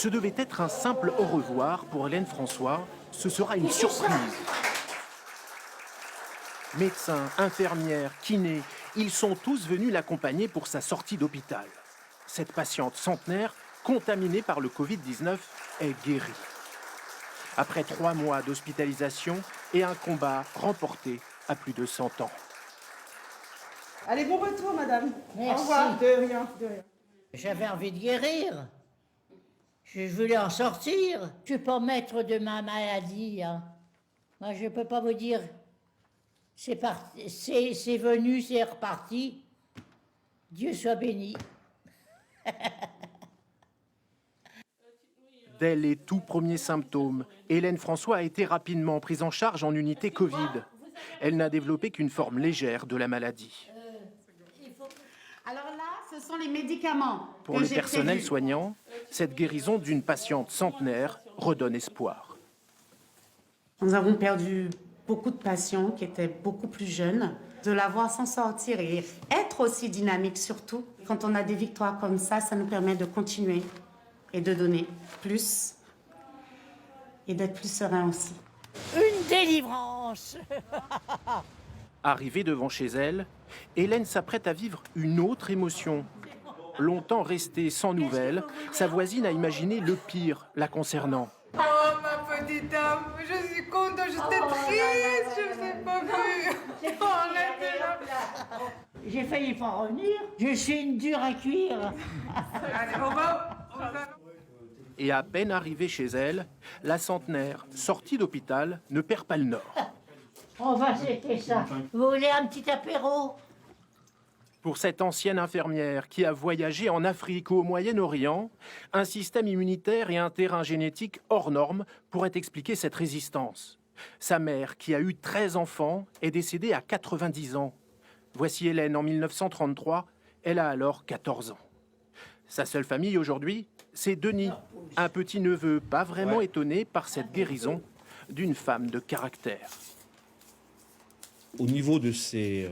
Ce devait être un simple au revoir pour Hélène François. Ce sera une surprise. Médecins, infirmières, kinés, ils sont tous venus l'accompagner pour sa sortie d'hôpital. Cette patiente centenaire, contaminée par le Covid-19, est guérie. Après 3 mois d'hospitalisation et un combat remporté à plus de 100 ans. Allez, bon retour, madame. Merci. Au revoir. De rien, de rien. J'avais envie de guérir. Je voulais en sortir. Je ne suis pas maître de ma maladie. Hein. Moi, je ne peux pas vous dire, c'est venu, c'est reparti. Dieu soit béni. Dès les tout premiers symptômes, Hélène François a été rapidement prise en charge en unité Covid. Elle n'a développé qu'une forme légère de la maladie. Alors là, ce sont les médicaments. Pour le personnel soignant, cette guérison d'une patiente centenaire redonne espoir. Nous avons perdu beaucoup de patients qui étaient beaucoup plus jeunes. De la voir s'en sortir et être aussi dynamique surtout. Quand on a des victoires comme ça nous permet de continuer et de donner plus et d'être plus serein aussi. Une délivrance. Arrivée devant chez elle, Hélène s'apprête à vivre une autre émotion. Longtemps restée sans nouvelles, sa voisine a imaginé le pire la concernant. Oh ma petite dame, je suis contente, j'étais triste, je ne sais pas plus. Oh, arrêtez-la. J'ai failli pas revenir. Je suis une dure à cuire. Allez, on va. Et à peine arrivée chez elle, la centenaire, sortie d'hôpital, ne perd pas le nord. On va c'était ça. Vous voulez un petit apéro? Pour cette ancienne infirmière qui a voyagé en Afrique ou au Moyen-Orient, un système immunitaire et un terrain génétique hors norme pourraient expliquer cette résistance. Sa mère, qui a eu 13 enfants, est décédée à 90 ans. Voici Hélène en 1933, elle a alors 14 ans. Sa seule famille aujourd'hui, c'est Denis, un petit-neveu pas vraiment étonné par cette guérison d'une femme de caractère. Au niveau de ses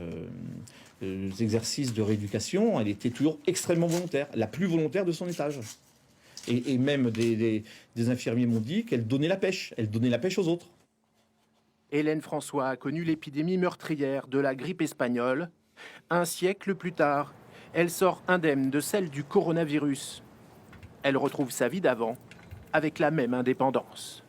exercices de rééducation, elle était toujours extrêmement volontaire, la plus volontaire de son étage. Et même des infirmiers m'ont dit qu'elle donnait la pêche aux autres. Hélène François a connu l'épidémie meurtrière de la grippe espagnole. Un siècle plus tard, elle sort indemne de celle du coronavirus. Elle retrouve sa vie d'avant avec la même indépendance.